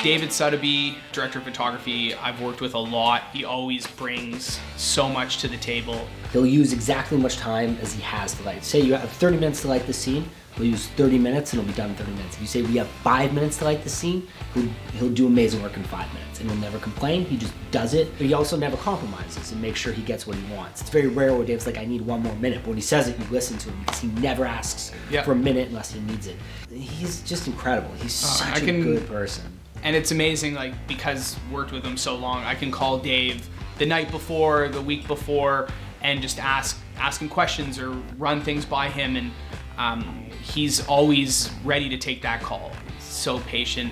David Sutta, director of photography, I've worked with a lot. He always brings so much to the table. He'll use exactly as much time as he has to light. Say you have 30 minutes to light the scene, he'll use 30 minutes and it'll be done in 30 minutes. If you say we have 5 minutes to light the scene, he'll do amazing work in 5 minutes and he'll never complain. He just does it. But he also never compromises and makes sure he gets what he wants. It's very rare where Dave's like, I need 1 more minute. But when he says it, you listen to him because he never asks for a minute unless he needs it. He's just incredible. He's such a good person. And it's amazing, like, because worked with him so long, I can call Dave the night before, the week before, and just ask him questions or run things by him, and he's always ready to take that call. He's so patient.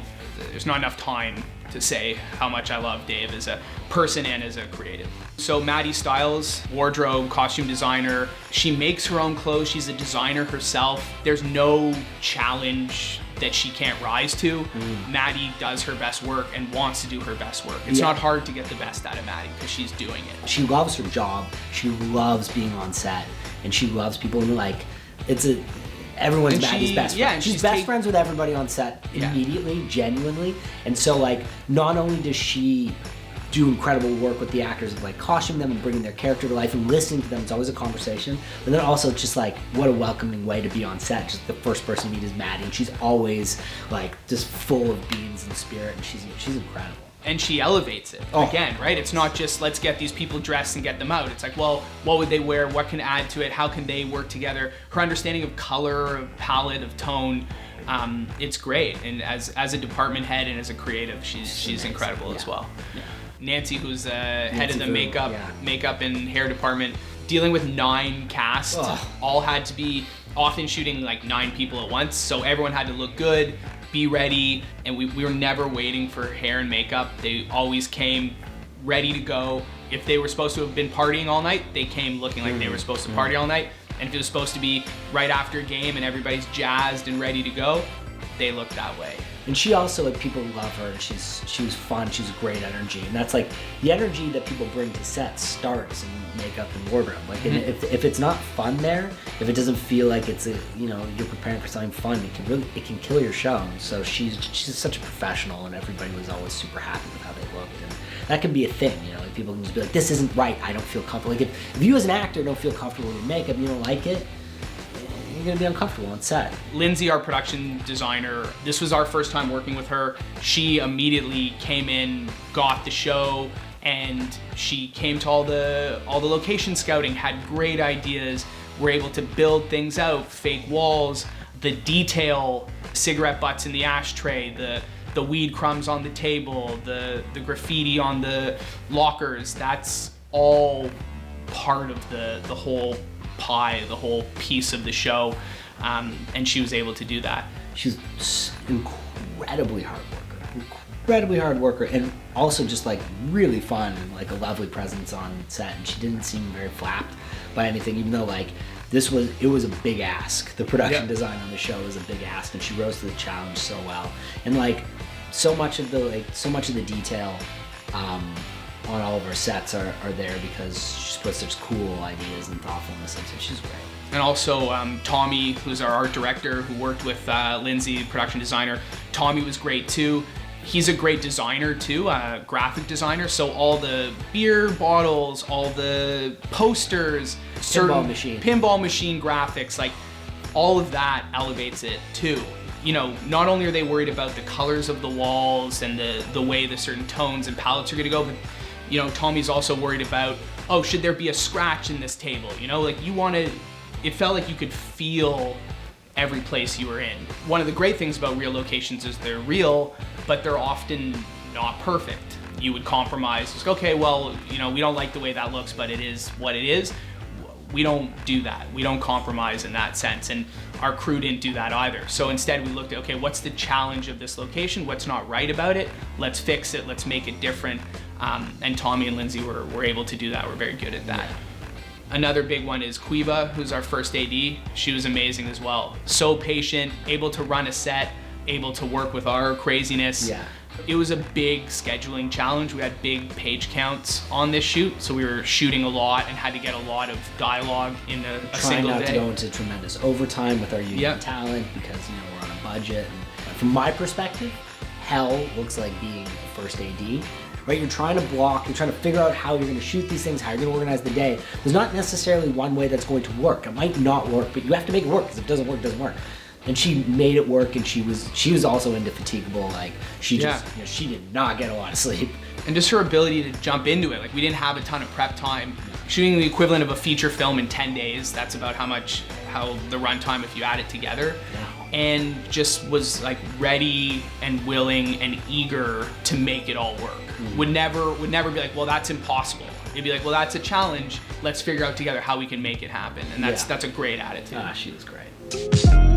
There's not enough time to say how much I love Dave as a person and as a creative. So Maddie Styles, wardrobe, costume designer. She makes her own clothes. She's a designer herself. There's no challenge that she can't rise to. Maddie does her best work and wants to do her best work. It's not hard to get the best out of Maddie because she's doing it. She loves her job. She loves being on set, and she loves people. And like, everyone's Maddie's best friend. She's best friends with everybody on set immediately, genuinely. And so like, not only does she do incredible work with the actors of like costuming them and bringing their character to life and listening to them, it's always a conversation. But then also just like, what a welcoming way to be on set. Just the first person you meet is Maddie, and she's always like just full of beans and spirit, and she's incredible. And she elevates it again, right? It's not just let's get these people dressed and get them out. It's like, well, what would they wear? What can add to it? How can they work together? Her understanding of color, of palette, of tone, it's great. And as a department head and as a creative, she's incredible as well. Yeah. Nancy, who's head of the makeup and hair department, dealing with 9 cast, all had to be often shooting like 9 people at once. So everyone had to look good, be ready, and we were never waiting for hair and makeup. They always came ready to go. If they were supposed to have been partying all night, they came looking like they were supposed to party all night. And if it was supposed to be right after a game and everybody's jazzed and ready to go, they looked that way. And she also, like, people love her. She was fun. She's a great energy, and that's like the energy that people bring to set starts in makeup and wardrobe. Like, and if it's not fun there, if it doesn't feel like it's you're preparing for something fun, it can kill your show. So she's such a professional, and everybody was always super happy with how they looked. And that can be a thing, like people can just be like, this isn't right. I don't feel comfortable. Like if you as an actor don't feel comfortable with your makeup, you don't like it, you're gonna be uncomfortable on set. Lindsey, our production designer, this was our first time working with her. She immediately came in, got the show, and she came to all the location scouting, had great ideas, were able to build things out, fake walls, the detail, cigarette butts in the ashtray, the weed crumbs on the table, the graffiti on the lockers. That's all part of the whole pie, the whole piece of the show, and she was able to do that. She's incredibly hard worker, and also just like really fun and like a lovely presence on set. And she didn't seem very flapped by anything, even though like it was a big ask. The production design on the show was a big ask, and she rose to the challenge so well. And like so much of the detail on all of our sets are there because she puts such cool ideas and thoughtfulness into it. She's great. And also Tommy, who's our art director, who worked with Lindsey, production designer. Tommy was great too. He's a great designer too, graphic designer. So all the beer bottles, all the posters, pinball machine graphics, like all of that elevates it too. Not only are they worried about the colors of the walls and the way the certain tones and palettes are gonna go, but Tommy's also worried about, should there be a scratch in this table? It felt like you could feel every place you were in. One of the great things about real locations is they're real, but they're often not perfect. You would compromise, just, okay, well, we don't like the way that looks, but it is what it is. We don't do that. We don't compromise in that sense. And our crew didn't do that either. So instead we looked at, okay, what's the challenge of this location? What's not right about it? Let's fix it. Let's make it different. And Tommy and Lindsey were able to do that. We're very good at that. Yeah. Another big one is Cueva, who's our first AD. She was amazing as well. So patient, able to run a set, able to work with our craziness. Yeah. It was a big scheduling challenge. We had big page counts on this shoot, so we were shooting a lot and had to get a lot of dialogue in a single day. Trying not to go into tremendous overtime with our union talent because we're on a budget. And from my perspective, hell looks like being a first AD. Right, you're trying to block, you're trying to figure out how you're going to shoot these things, how you're going to organize the day. There's not necessarily one way that's going to work. It might not work, but you have to make it work, because if it doesn't work, it doesn't work. And she made it work, and she was also indefatigable. Like, she just, she did not get a lot of sleep. And just her ability to jump into it. Like, we didn't have a ton of prep time. Shooting the equivalent of a feature film in 10 days, that's about how the runtime if you add it together. Yeah. And just was like ready and willing and eager to make it all work. Would never be like, well, that's impossible. It'd be like, well, that's a challenge. Let's figure out together how we can make it happen. And that's a great attitude. She was great.